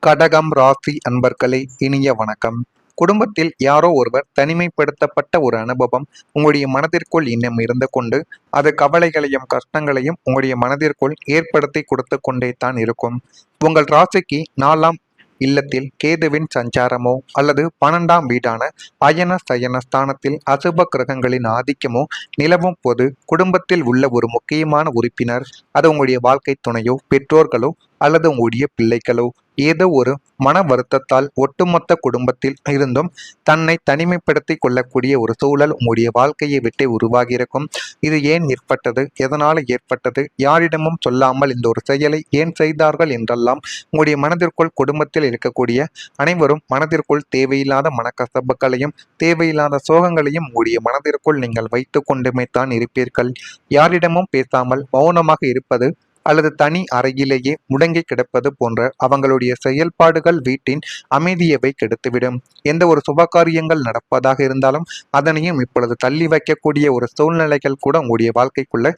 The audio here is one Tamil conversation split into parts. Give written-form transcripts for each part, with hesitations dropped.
கடகம் ராசி அன்பர்களே, இனிய வணக்கம். குடும்பத்தில் யாரோ ஒருவர் தனிமைப்படுத்தப்பட்ட ஒரு அனுபவம் உங்களுடைய மனதிற்குள் இன்னும் இருந்து கொண்டு அது கவலைகளையும் கஷ்டங்களையும் உங்களுடைய மனதிற்குள் ஏற்படுத்தி கொடுத்து கொண்டே தான் இருக்கும். உங்கள் ராசிக்கு 4ஆம் இல்லத்தில் கேதுவின் சஞ்சாரமோ அல்லது 12ஆம் வீடான அயன சயன ஸ்தானத்தில் அசுப கிரகங்களின் ஆதிக்கமோ நிலவும் போது குடும்பத்தில் உள்ள ஒரு முக்கியமான உறுப்பினர், அது உங்களுடைய வாழ்க்கை துணையோ பெற்றோர்களோ அல்லது உங்களுடைய பிள்ளைகளோ, ஏதோ ஒரு மன வருத்தத்தால் ஒட்டுமொத்த குடும்பத்தில் இருந்தும் தன்னை தனிமைப்படுத்தி கொள்ளக்கூடிய ஒரு சூழல் உங்களுடைய வாழ்க்கையை விட்டு உருவாகி இருக்கும். இது ஏன் ஏற்பட்டது, எதனால் ஏற்பட்டது, யாரிடமும் சொல்லாமல் இந்த ஒரு செயலை ஏன் செய்தார்கள் என்றெல்லாம் உங்களுடைய மனதிற்குள் குடும்பத்தில் இருக்கக்கூடிய அனைவரும் மனதிற்குள் தேவையில்லாத மனக்கசப்புகளையும் தேவையில்லாத சோகங்களையும் உங்களுடைய மனதிற்குள் நீங்கள் வைத்து கொண்டுமே தான் இருப்பீர்கள். யாரிடமும் பேசாமல் மௌனமாக இருப்பது அல்லது தனி அறையிலேயே முடங்கி கிடப்பது போன்ற அவங்களுடைய செயல்பாடுகள் வீட்டின் அமைதியவை கெடுத்துவிடும். எந்த ஒரு சுபகாரியங்கள் நடப்பதாக இருந்தாலும் அதனையும் இப்பொழுது தள்ளி வைக்கக்கூடிய ஒரு சூழ்நிலைகள் கூட உங்களுடைய வாழ்க்கைக்குள்ள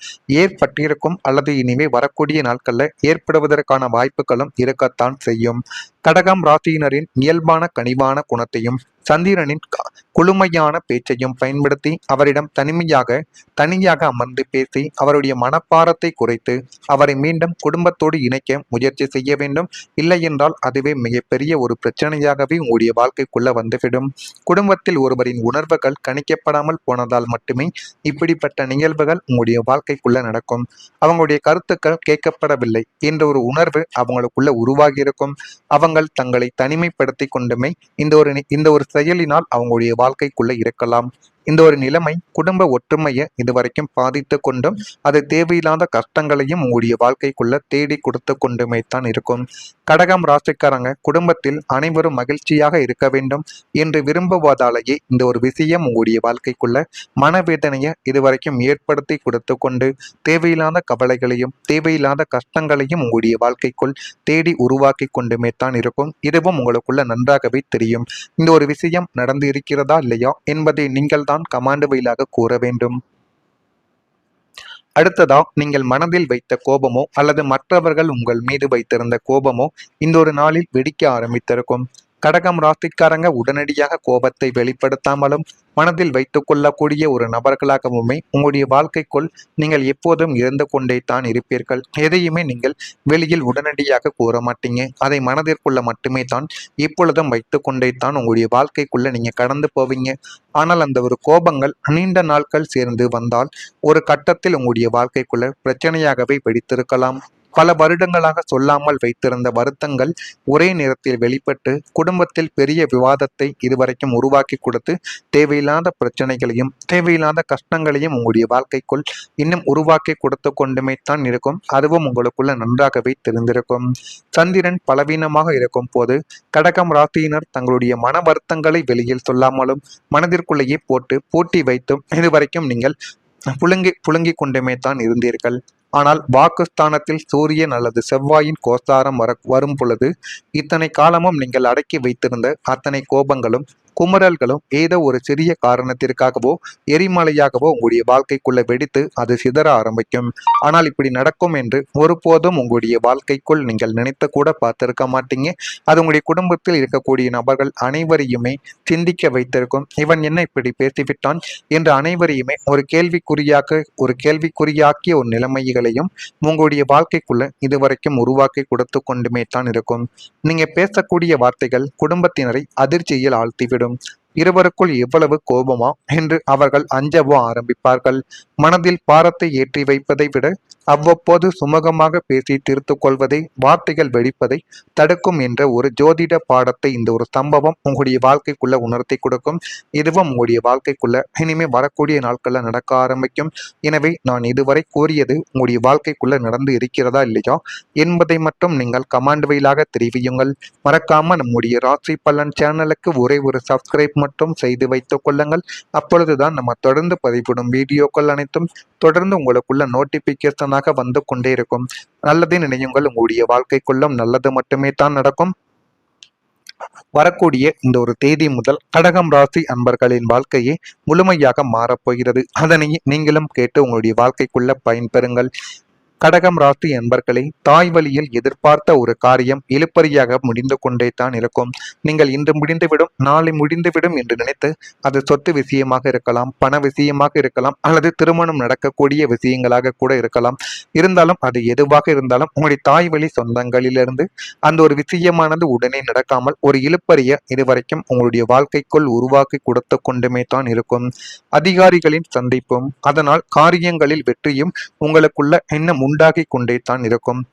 ஏற்பட்டிருக்கும் அல்லது இனிமே வரக்கூடிய நாட்கள்ல ஏற்படுவதற்கான வாய்ப்புகளும் இருக்கத்தான் செய்யும். கடகம் ராசியினரின் இயல்பான கனிவான குணத்தையும் சந்திரனின் குளுமையான பேச்சையும் பயன்படுத்தி அவரிடம் தனியாக அமர்ந்து பேசி அவருடைய மனப்பாரத்தை குறைத்து அவரை மீண்டும் குடும்பத்தோடு இணைக்க முயற்சி செய்ய வேண்டும். இல்லை என்றால் அதுவே மிகப்பெரிய ஒரு பிரச்சனையாகவே உங்களுடைய வாழ்க்கைக்குள்ள வந்துவிடும். குடும்பத்தில் ஒருவரின் உணர்வுகள் கணிக்கப்படாமல் போனதால் மட்டுமே இப்படிப்பட்ட நிகழ்வுகள் உங்களுடைய வாழ்க்கைக்குள்ள நடக்கும். அவங்களுடைய கருத்துக்கள் கேட்கப்படவில்லை என்ற ஒரு உணர்வு அவங்களுக்குள்ள உருவாகி இருக்கும். அவங்கள் தங்களை தனிமைப்படுத்தி கொண்டுமே இந்த ஒரு செயலினால் அவங்களுடைய வாழ்க்கைக்குள்ள இருக்கலாம். இந்த ஒரு நிலைமை குடும்ப ஒற்றுமையை இதுவரைக்கும் பாதித்து கொண்டும் அது தேவையில்லாத கஷ்டங்களையும் உங்களுடைய வாழ்க்கைக்குள்ள தேடி கொடுத்து கொண்டுமே தான் இருக்கும். கடகம் ராசிக்காரங்க குடும்பத்தில் அனைவரும் மகிழ்ச்சியாக இருக்க வேண்டும் என்று விரும்புவதாலேயே இந்த ஒரு விஷயம் உங்களுடைய வாழ்க்கைக்குள்ள மனவேதனையை இதுவரைக்கும் ஏற்படுத்தி கொடுத்து கொண்டு தேவையில்லாத கவலைகளையும் தேவையில்லாத கஷ்டங்களையும் உங்களுடைய வாழ்க்கைக்குள் தேடி உருவாக்கி கொண்டுமே தான் இருக்கும். இதுவும் உங்களுக்குள்ள நன்றாகவே தெரியும். இந்த ஒரு விஷயம் நடந்து இருக்கிறதா இல்லையா என்பதை நீங்கள் தான் கமாண்ட் வழியாக கூற வேண்டும். அடுத்ததா, நீங்கள் மனதில் வைத்த கோபமோ அல்லது மற்றவர்கள் உங்கள் மீது வைத்திருந்த கோபமோ இந்த ஒரு நாளில் வெடிக்க ஆரம்பித்திருக்கும். கடகம் ராசிக்காரங்க உடனடியாக கோபத்தை வெளிப்படுத்தாமலும் மனதில் வைத்துக் கொள்ளக்கூடிய ஒரு நபர்களாகவுமே உங்களுடைய வாழ்க்கைக்குள் நீங்கள் எப்போதும் இருந்து கொண்டே தான் இருப்பீர்கள். எதையுமே நீங்கள் வெளியில் உடனடியாக கூற மாட்டீங்க. அதை மனதிற்குள்ள மட்டுமே தான் எப்பொழுதும் வைத்து கொண்டே தான் உங்களுடைய வாழ்க்கைக்குள்ள நீங்க கடந்து போவீங்க. ஆனால் அந்த ஒரு கோபங்கள் நீண்ட நாட்கள் சேர்ந்து வந்தால் ஒரு கட்டத்தில் உங்களுடைய வாழ்க்கைக்குள்ள பிரச்சனையாகவே வெடித்திருக்கலாம். பல வருடங்களாக சொல்லாமல் வைத்திருந்த வருத்தங்கள் ஒரே நேரத்தில் வெளிப்பட்டு குடும்பத்தில் பெரிய விவாதத்தை இதுவரைக்கும் உருவாக்கி கொடுத்து தேவையில்லாத பிரச்சனைகளையும் தேவையில்லாத கஷ்டங்களையும் உங்களுடைய வாழ்க்கைக்குள் இன்னும் உருவாக்கி கொடுத்து கொண்டுமே தான் இருக்கும். அதுவும் உங்களுக்குள்ள நன்றாகவே தெரிந்திருக்கும். சந்திரன் பலவீனமாக இருக்கும் போது கடகம் ராசியினர் தங்களுடைய மன வருத்தங்களை வெளியில் சொல்லாமலும் மனதிற்குள்ளேயே போட்டு பூட்டி வைத்தும் இதுவரைக்கும் நீங்கள் புழுங்கி கொண்டுமே தான் இருந்தீர்கள். ஆனால் வாக்குஸ்தானத்தில் சூரியன் அல்லது செவ்வாயின் கோசாரம் வரும் பொழுது இத்தனை காலமும் நீங்கள் அடக்கி வைத்திருந்த அத்தனை கோபங்களும் குமுறல்களும் ஏதோ ஒரு சிறிய காரணத்திற்காகவோ எரிமலையாகவோ உங்களுடைய வாழ்க்கைக்குள்ள வெடித்து அது சிதற ஆரம்பிக்கும். ஆனால் இப்படி நடக்கும் என்று ஒருபோதும் உங்களுடைய வாழ்க்கைக்குள் நீங்கள் நினைத்து கூட பார்த்திருக்க மாட்டீங்க. அது உங்களுடைய குடும்பத்தில் இருக்கக்கூடிய நபர்கள் அனைவரையுமே சிந்திக்க வைத்திருக்கும். இவன் என்ன இப்படி பேசிவிட்டான் என்று அனைவரையுமே ஒரு கேள்விக்குறியாக்கிய ஒரு நிலைமைகளையும் உங்களுடைய வாழ்க்கைக்குள்ள இதுவரைக்கும் உருவாக்கி கொடுத்து கொண்டுமே தான் இருக்கும். நீங்க பேசக்கூடிய வார்த்தைகள் குடும்பத்தினரை அதிர்ச்சியில் ஆழ்த்திவிடும். இருவருக்குள் எவ்வளவு கோபமா என்று அவர்கள் அஞ்சவோ ஆரம்பிப்பார்கள். மனதில் பாரத்தை ஏற்றி வைப்பதை விட அவ்வப்போது சுமூகமாக பேசி தீர்த்து கொள்வதை வார்த்தைகள் வெடிப்பதை தடுக்கும் என்ற ஒரு ஜோதிட பாடத்தை இந்த ஒரு சம்பவம் உங்களுடைய வாழ்க்கைக்குள்ள உணர்த்தி கொடுக்கும். இதுவும் உங்களுடைய வாழ்க்கைக்குள்ள இனிமே வரக்கூடிய நாட்கள்ல நடக்க ஆரம்பிக்கும். எனவே நான் இதுவரை கூறியது உங்களுடைய வாழ்க்கைக்குள்ள நடந்து இருக்கிறதா இல்லையா என்பதை மட்டும் நீங்கள் கமாண்ட் வழியாக தெரிவியுங்கள். மறக்காம நம்முடைய ராசி பலன் சேனலுக்கு ஒரே ஒரு சப்ஸ்கிரைப் மட்டும் செய்து வைத்துக் கொள்ளுங்கள். அப்பொழுதுதான் நம்ம தொடர்ந்து பதிவிடும் வீடியோக்கள் அனைத்தும் தொடர்ந்து உங்களுக்குள்ள நோட்டிபிகேஷனாக வந்து கொண்டே இருக்கும். நல்லதே நினையுங்கள், உங்களுடைய வாழ்க்கைக்குள்ளும் நல்லது மட்டுமே தான் நடக்கும். வரக்கூடிய இந்த ஒரு தேதி முதல் கடகம் ராசி அன்பர்களின் வாழ்க்கையே முழுமையாக மாறப்போகிறது. அதனை நீங்களும் கேட்டு உங்களுடைய வாழ்க்கைக்குள்ள பயன்பெறுங்கள். கடகம் ராசி என்பர்களே, தாய் வழியில் எதிர்பார்த்த ஒரு காரியம் இழுபறியாக முடிந்து கொண்டே தான் இருக்கும். நீங்கள் இன்று முடிந்துவிடும், நாளை முடிந்துவிடும் என்று நினைத்து அது சொத்து விஷயமாக இருக்கலாம், பண விஷயமாக இருக்கலாம், அல்லது திருமணம் நடக்கக்கூடிய விஷயங்களாக கூட இருக்கலாம். இருந்தாலும் அது எதுவாக இருந்தாலும் உங்களுடைய தாய் வழி சொந்தங்களிலிருந்து அந்த ஒரு விஷயமானது உடனே நடக்காமல் ஒரு இழுபறிய இதுவரைக்கும் உங்களுடைய வாழ்க்கைக்குள் உருவாக்கி கொடுத்து கொண்டுமே தான் இருக்கும். அதிகாரிகளின் சந்திப்பும் அதனால் காரியங்களில் வெற்றியும் உங்களுக்குள்ள எண்ணம் உண்டாகி கொண்டே தான் இருக்கும்.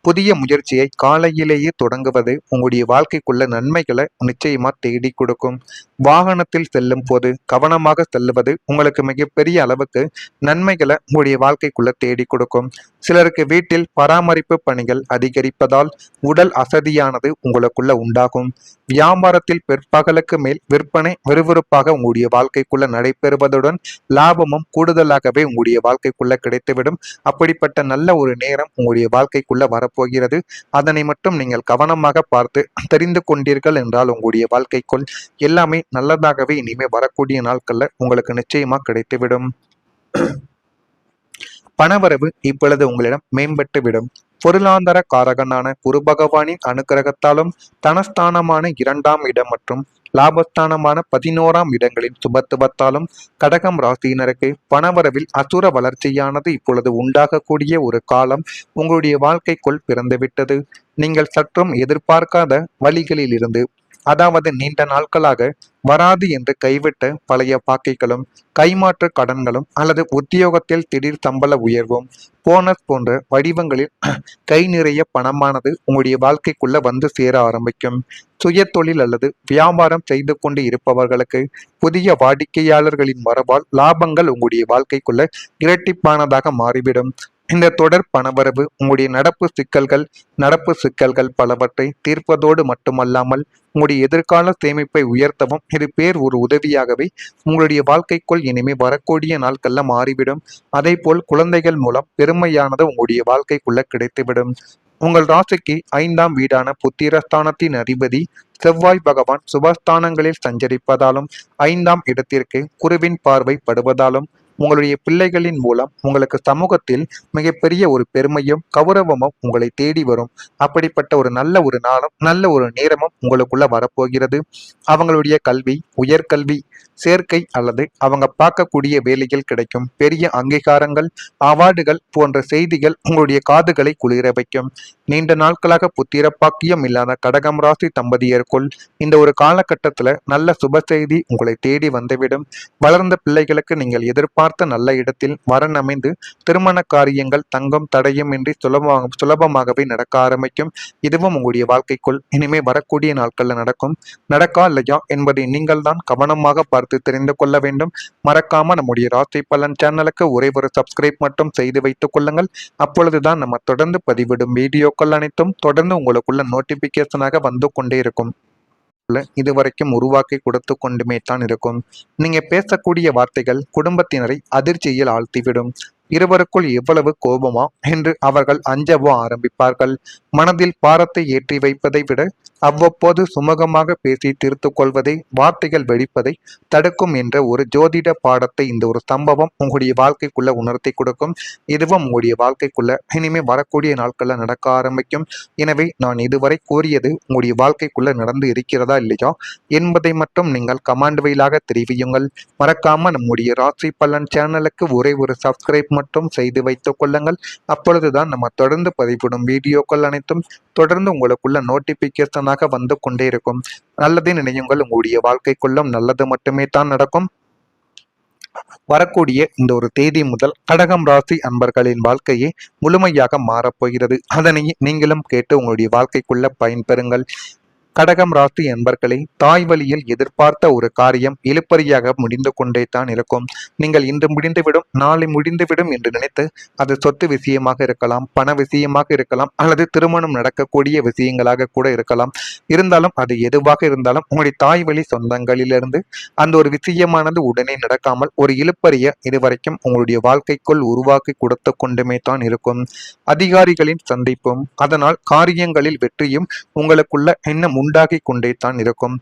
புதிய முயற்சியை காலையிலேயே தொடங்குவது உங்களுடைய வாழ்க்கைக்குள்ள நன்மைகளை நிச்சயமா தேடி கொடுக்கும். வாகனத்தில் செல்லும் போது கவனமாக செல்லுவது உங்களுக்கு மிகப்பெரிய அளவுக்கு நன்மைகளை உங்களுடைய வாழ்க்கைக்குள்ள தேடி கொடுக்கும். சிலருக்கு வீட்டில் பராமரிப்பு பணிகள் அதிகரிப்பதால் உடல் அசதியானது உங்களுக்குள்ள உண்டாகும். வியாபாரத்தில் பிற்பகலுக்கு மேல் விற்பனை விறுவிறுப்பாக உங்களுடைய வாழ்க்கைக்குள்ள நடைபெறுவதுடன் லாபமும் கூடுதலாகவே உங்களுடைய வாழ்க்கைக்குள்ள கிடைத்துவிடும். அப்படிப்பட்ட நல்ல ஒரு நேரம் உங்களுடைய வாழ்க்கைக்குள்ள வரப்போகிறது. அதனை மட்டும் நீங்கள் கவனமாக பார்த்து தெரிந்து கொண்டீர்கள் என்றால் உங்களுடைய வாழ்க்கைக்குள் எல்லாமே நல்லதாகவே இனிமே வரக்கூடிய நாட்கள்ல உங்களுக்கு நிச்சயமா கிடைத்துவிடும். பணவரவு இப்பொழுது உங்களிடம் மேம்பட்டு விடும். பொருளாதார காரகனான குரு பகவானின் அனுக்கிரகத்தாலும் தனஸ்தானமான 2ஆம் இடம் மற்றும் லாபஸ்தானமான 11ஆம் இடங்களின் சுபத்துவத்தாலும் கடகம் ராசியினருக்கு பணவரவில் அசுர வளர்ச்சியானது இப்பொழுது உண்டாகக்கூடிய ஒரு காலம் உங்களுடைய வாழ்க்கைக்குள் பிறந்துவிட்டது. நீங்கள் சற்றும் எதிர்பார்க்காத வழிகளில் இருந்து, அதாவது நீண்ட நாட்களாக வராது என்று கைவிட்ட பழைய பாக்கைகளும் கைமாற்று கடன்களும் அல்லது உத்தியோகத்தில் திடீர் சம்பள உயர்வும் போனஸ் போன்ற வடிவங்களில் கை நிறைய பணமானது உங்களுடைய வாழ்க்கைக்குள்ள வந்து சேர ஆரம்பிக்கும். சுய தொழில் அல்லது வியாபாரம் செய்து கொண்டு இருப்பவர்களுக்கு புதிய வாடிக்கையாளர்களின் வரவால் லாபங்கள் உங்களுடைய வாழ்க்கைக்குள்ள இரட்டிப்பானதாக மாறிவிடும். இந்த தொடர் பணவரவு உங்களுடைய நடப்பு சிக்கல்கள் பலவற்றை தீர்ப்பதோடு மட்டுமல்லாமல் உங்களுடைய எதிர்கால சேமிப்பை உயர்த்தவும் இது பேர் ஒரு உதவியாகவே உங்களுடைய வாழ்க்கைக்குள் இனிமே வரக்கூடிய நாட்கள்ல மாறிவிடும். அதே போல் குழந்தைகள் மூலம் பெருமையானது உங்களுடைய வாழ்க்கைக்குள்ள கிடைத்துவிடும். உங்கள் ராசிக்கு 5ஆம் வீடான புத்திரஸ்தானத்தின் அதிபதி செவ்வாய் பகவான் சுபஸ்தானங்களில் சஞ்சரிப்பதாலும் 5ஆம் இடத்திற்கு குருவின் பார்வை படுவதாலும் உங்களுடைய பிள்ளைகளின் மூலம் உங்களுக்கு சமூகத்தில் மிகப்பெரிய ஒரு பெருமையும் கௌரவமும் உங்களை தேடி வரும். அப்படிப்பட்ட ஒரு நாளும் நல்ல ஒரு நேரமும் உங்களுக்குள்ள வரப்போகிறது. அவங்களுடைய கல்வி, உயர்கல்வி சேர்க்கை அல்லது அவங்க பார்க்கக்கூடிய வேலைகள் கிடைக்கும் பெரிய அங்கீகாரங்கள், அவார்டுகள் போன்ற செய்திகள் உங்களுடைய காதுகளை குளிர வைக்கும். நீண்ட நாட்களாக புத்திரப்பாக்கியம் இல்லாத கடகம் ராசி தம்பதியருக்குள் இந்த ஒரு காலகட்டத்துல நல்ல சுப செய்தி உங்களை தேடி வந்துவிடும். வளர்ந்த பிள்ளைகளுக்கு நீங்கள் எதிர்பார்த்த நல்ல இடத்தில் வரன் அமைந்து திருமண காரியங்கள் தங்கம் தடையுமின்றி சுலபமாகவே நடக்க ஆரம்பிக்கும். இதுவும் உங்களுடைய வாழ்க்கைக்குள் இனிமே வரக்கூடிய நாட்கள்ல நடக்கா இல்லையா என்பதை நீங்கள் தான் கவனமாக பார்த்து தெரிந்து கொள்ள வேண்டும். மறக்காம நம்முடைய ராசி பலன் சேனலுக்கு ஒரே ஒரு சப்ஸ்கிரைப் மட்டும் செய்து வைத்துக் கொள்ளுங்கள். அப்பொழுதுதான் நம்ம தொடர்ந்து பதிவிடும் வீடியோக்கள் அனைத்தும் தொடர்ந்து உங்களுக்குள்ள நோட்டிபிகேஷனாக வந்து கொண்டே இருக்கும். இதுவரைக்கும் உருவாக்கி கொடுத்து கொண்டுமே தான் இருக்கும். நீங்க பேசக்கூடிய வார்த்தைகள் குடும்பத்தினரை அதிர்ச்சியில் ஆழ்த்திவிடும். இருவருக்குள் எவ்வளவு கோபமா என்று அவர்கள் அஞ்சவோ ஆரம்பிப்பார்கள். மனதில் பாரத்தை ஏற்றி வைப்பதை விட அவ்வப்போது சுமூகமாக பேசி தீர்த்து கொள்வதை, வார்த்தைகள் வெடிப்பதை தடுக்கும் என்ற ஒரு ஜோதிட பாடத்தை இந்த ஒரு சம்பவம் உங்களுடைய வாழ்க்கைக்குள்ள உணர்த்தி கொடுக்கும். இதுவும் உங்களுடைய வாழ்க்கைக்குள்ள இனிமே வரக்கூடிய நாட்கள்ல நடக்க ஆரம்பிக்கும். எனவே நான் இதுவரை கூறியது உங்களுடைய வாழ்க்கைக்குள்ள நடந்து இருக்கிறதா இல்லையா என்பதை மட்டும் நீங்கள் கமெண்ட் வாயிலாக தெரிவியுங்கள். மறக்காம நம்முடைய ராசி பலன் சேனலுக்கு ஒரே ஒரு சப்ஸ்கிரைப் மட்டும் செய்து வைத்துக் கொள்ளுங்கள். அப்பொழுதுதான் நம்ம தொடர்ந்து பதிவிடும் வீடியோக்கள் அனைத்தும் தொடர்ந்து உங்களுக்குள்ள நோட்டிபிகேஷனாக வந்து கொண்டே இருக்கும். நல்லதே நினையுங்கள், உங்களுடைய வாழ்க்கைக்குள்ளும் நல்லது மட்டுமே தான் நடக்கும். வரக்கூடிய இந்த ஒரு தேதி முதல் கடகம் ராசி அன்பர்களின் வாழ்க்கையே முழுமையாக மாறப்போகிறது. அதனை நீங்களும் கேட்டு உங்களுடைய வாழ்க்கைக்குள்ள பயன்பெறுங்கள். கடகம் ராசி என்பர்களை தாய் வழியில் எதிர்பார்த்த ஒரு காரியம் இழுபறியாக முடிந்து கொண்டே தான் இருக்கும். நீங்கள் இன்று முடிந்துவிடும், நாளை முடிந்துவிடும் என்று நினைத்து அது சொத்து விஷயமாக இருக்கலாம், பண விஷயமாக இருக்கலாம், அல்லது திருமணம் நடக்கக்கூடிய விஷயங்களாக கூட இருக்கலாம். இருந்தாலும் அது எதுவாக இருந்தாலும் உங்களுடைய தாய் வழி சொந்தங்களிலிருந்து அந்த ஒரு விஷயமானது உடனே நடக்காமல் ஒரு இழுபறிய இதுவரைக்கும் உங்களுடைய வாழ்க்கைக்குள் உருவாக்கி கொடுத்து கொண்டுமே தான் இருக்கும். அதிகாரிகளின் சந்திப்பும் அதனால் காரியங்களில் வெற்றியும் உங்களுக்குள்ள எண்ணம் உண்டாகி கொண்டே தான் இருக்கும்.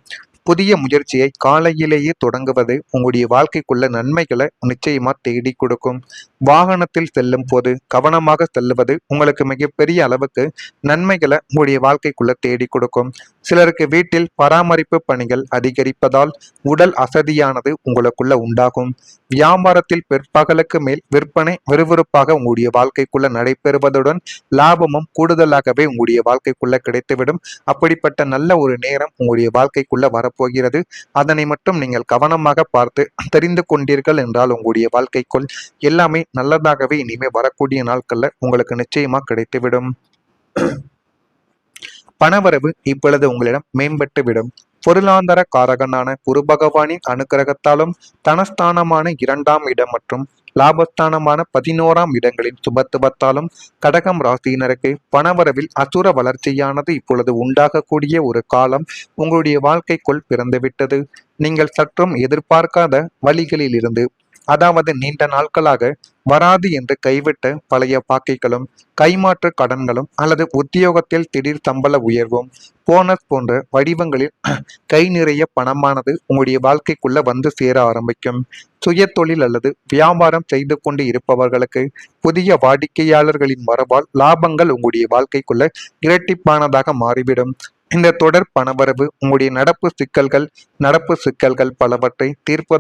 புதிய முயற்சியை காலையிலேயே தொடங்குவது உங்களுடைய வாழ்க்கைக்குள்ள நன்மைகளை நிச்சயமா தேடி கொடுக்கும். வாகனத்தில் செல்லும் போது கவனமாக செல்லுவது உங்களுக்கு மிகப்பெரிய அளவுக்கு நன்மைகளை உங்களுடைய வாழ்க்கைக்குள்ள தேடி கொடுக்கும். சிலருக்கு வீட்டில் பராமரிப்பு பணிகள் அதிகரிப்பதால் உடல் அசதியானது உங்களுக்குள்ள உண்டாகும். வியாபாரத்தில் பிற்பகலுக்கு மேல் விற்பனை விறுவிறுப்பாக உங்களுடைய வாழ்க்கைக்குள்ள நடைபெறுவதுடன் லாபமும் கூடுதலாகவே உங்களுடைய வாழ்க்கைக்குள்ள கிடைத்துவிடும். அப்படிப்பட்ட நல்ல ஒரு நேரம் உங்களுடைய வாழ்க்கைக்குள்ள வரப்போகிறது. அதனை மட்டும் நீங்கள் கவனமாக பார்த்து தெரிந்து கொண்டீர்கள் என்றால் உங்களுடைய வாழ்க்கைக்குள் எல்லாமே நல்லதாகவே இனிமே வரக்கூடிய நாட்கள்ல உங்களுக்கு நிச்சயமா கிடைத்துவிடும். பணவரவு இப்பொழுது உங்களிடம் மேம்பட்டு விடும். பொருளாதார காரகனான குரு பகவானின் அனுக்கிரகத்தாலும் தனஸ்தானமான 2ஆம் இடம் மற்றும் லாபஸ்தானமான 11ஆம் இடங்களின் சுபத்துவத்தாலும் கடகம் ராசியினருக்கு பணவரவில் அசுர வளர்ச்சியானது இப்பொழுது உண்டாகக்கூடிய ஒரு காலம் உங்களுடைய வாழ்க்கைக்குள் பிறந்துவிட்டது. நீங்கள் சற்றும் எதிர்பார்க்காத வழிகளில் இருந்து, அதாவது நீண்ட நாட்களாக வராது என்று கைவிட்ட பழைய பாக்கிகளும், கைமாற்று கடன்களும் அல்லது உத்தியோகத்தில் திடீர் சம்பள உயர்வும், போனஸ் போன்ற வடிவங்களில் கை நிறைய பணமானது உங்களுடைய வாழ்க்கைக்குள்ள வந்து சேர ஆரம்பிக்கும். சுய தொழில் அல்லது வியாபாரம் செய்து கொண்டு இருப்பவர்களுக்கு புதிய வாடிக்கையாளர்களின் வரவால் லாபங்கள் உங்களுடைய வாழ்க்கைக்குள்ள இரட்டிப்பானதாக மாறிவிடும். இந்த தொடர் பணவரவு உங்களுடைய நடப்பு சிக்கல்கள் பலவற்றை தீர்ப்பதோடு